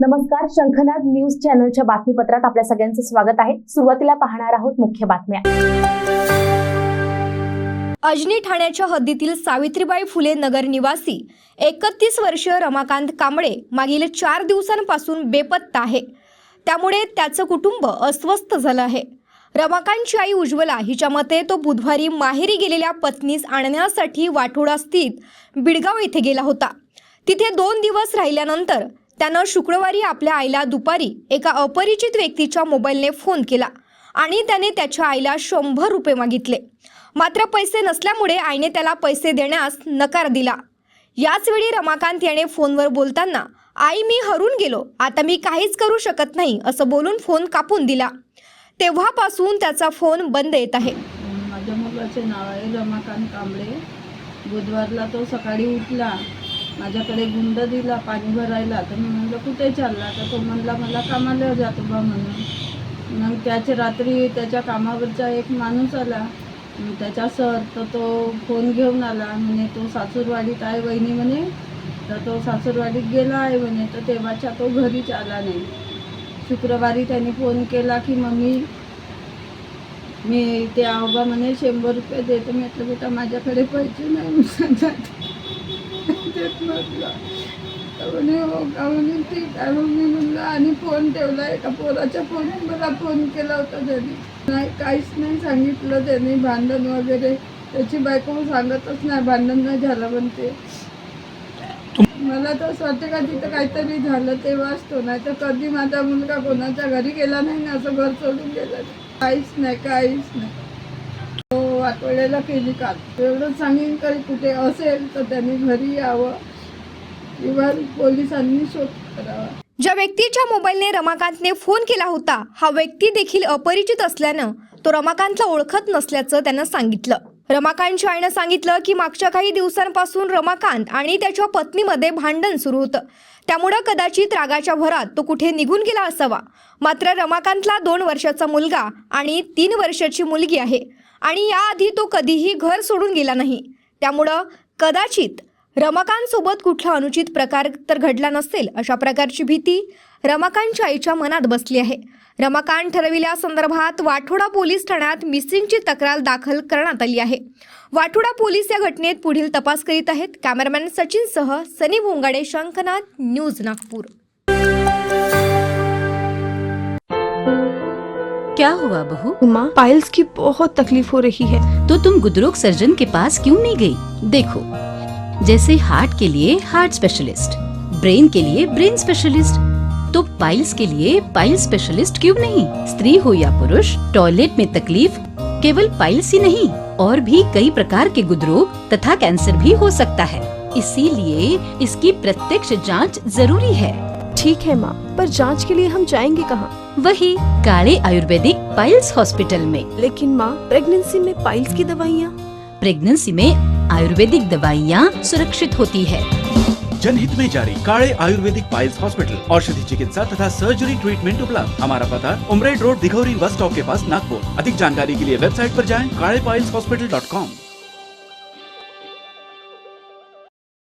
नमस्कार, शंखनाद न्यूज चॅनलच्या बातमीपत्रात आपल्या सगळ्यांचं स्वागत आहे। सुरुवातीला पाहणार आहोत मुख्य बातम्या। अजनी ठाण्याच्या हद्दीतील सावित्रीबाई फुले नगर निवासी 31 वर्षीय रमाकांत कांबळे मागील 4 दिवसांपासून बेपत्ता आहे। त्यामुळे त्याचं कुटुंब अस्वस्थ झालं आहे। रमाकांतची आई उज्ज्वला हिच्या मते तो बुधवारी माहेरी गेलेल्या पत्नीस आणण्यासाठी वाठोडा स्थित बिडगाव येथे गेला होता। तिथे 2 दिवस राहिल्यानंतर त्यानं शुक्रवारी आपल्या आईला दुपारी एका अपरिचित व्यक्तीच्या मोबाईलने फोन केला आणि त्याने त्याच्या आईला 100 रुपये मागितले। मात्र पैसे नसल्यामुळे आईने त्याला पैसे देण्यास नकार दिला। याच वेळी रमाकांत याने फोनवर बोलताना आई मी हरून गेलो, आता मी काहीच करू शकत नाही असं बोलून फोन कापून दिला। तेव्हापासून त्याचा फोन बंद येत आहे। माझ्या मुलाचे नाव आहे रमाकांत कांबळे। बुधवारला तो सकाळी उठला, माझ्याकडे गुंड दिला पाणी भरायला। तर मी म्हणलं कुठे चालला? तर तो म्हणला मला कामाला जातो बा म्हणून। मग त्याच्या रात्री त्याच्या कामावरचा एक माणूस आला, त्याचा सर, तर तो फोन घेऊन आला म्हणे तो सासूरवाडीत आहे वहिनी म्हणे। तर तो सासूरवाडीत गेला आहे म्हणे। तर तेव्हाच्या तो घरीच आला नाही। शुक्रवारी त्यांनी फोन केला की मम्मी मी ते आबा म्हणे 100 रुपये देतो। मी म्हटलं बेटा माझ्याकडे पैसे नाही देत म्हटलं। तर म्हणे हो का? म्हणे ठीक आहे। मग मी म्हणलं आणि फोन ठेवला। एका पोराच्या फोन मला फोन केला होता त्यांनी, नाही काहीच नाही सांगितलं त्यांनी। भांडण वगैरे त्याची बायको सांगतच नाही, भांडण नाही झालं म्हणते। मला तर असं वाटतं का तिथं काहीतरी झालं तेव्हाच तो, नाही तर कधी माझा मुलगा कोणाच्या घरी गेला नाही ना, असं घर सोडून गेलं काहीच नाही। तो आठवड्याला केली काल। एवढं सांगेन काही कुठे असेल तर त्यांनी घरी यावं किंवा पोलिसांनी शोध करावा। ज्या व्यक्तीच्या मोबाईलने रमाकांतने फोन केला होता हा व्यक्ती देखील अपरिचित असल्यानं तो रमाकांतला ओळखत नसल्याचं त्यानं सांगितलं। रमाकांतच्या आईनं सांगितलं की मागच्या काही दिवसांपासून रमाकांत आणि त्याच्या पत्नीमध्ये भांडण सुरू होतं, त्यामुळे कदाचित रागाच्या भरात तो कुठे निघून गेला असावा। मात्र रमाकांतला 2 वर्षाचा मुलगा आणि 3 वर्षाची मुलगी आहे आणि याआधी तो कधीही घर सोडून गेला नाही। त्यामुळं कदाचित रमाकांत सोबत कुठला अनुचित प्रकार तर घडला नसेल अशा प्रकारची भीती रमाकांतच्या आईच्या मनात बसली आहे। रमाकांत ठरविल्या संदर्भात वाठोडा पोलीस ठाण्यात मिसिंगची तक्रार दाखल करण्यात आली आहे। वाठोडा पोलीस या घटनेत पुढील तपास करीत आहेत। कॅमेरामॅन सचिन सह सनी भोंगाडे, शंखनाद न्यूज नागपूर। क्या हुआ बहू? माँ, पाइल्स की बहुत तकलीफ हो रही है। तो तुम गुदरोग सर्जन के पास क्यों नहीं गई? देखो, जैसे हार्ट के लिए हार्ट स्पेशलिस्ट, ब्रेन के लिए ब्रेन स्पेशलिस्ट, तो पाइल्स के लिए पाइल्स स्पेशलिस्ट क्यों नहीं? स्त्री हो या पुरुष, टॉयलेट में तकलीफ केवल पाइल्स ही नहीं और भी कई प्रकार के गुदरोग तथा कैंसर भी हो सकता है। इसीलिए इसकी प्रत्यक्ष जांच जरूरी है। ठीक है माँ, पर जांच के लिए हम जाएंगे कहाँ? वही काले आयुर्वेदिक पाइल्स हॉस्पिटल में। लेकिन माँ, प्रेगनेंसी में पाइल्स की दवाइयाँ? प्रेगनेंसी में आयुर्वेदिक दवाइयाँ सुरक्षित होती है। जनहित में जारी काले आयुर्वेदिक पाइल्स हॉस्पिटल, औषधि चिकित्सा तथा सर्जरी ट्रीटमेंट उपलब्ध। हमारा पता उमरेड रोड, दिघौरी बस स्टॉप के पास, नागपुर। अधिक जानकारी के लिए वेबसाइट पर जाएं kalepileshospital.com।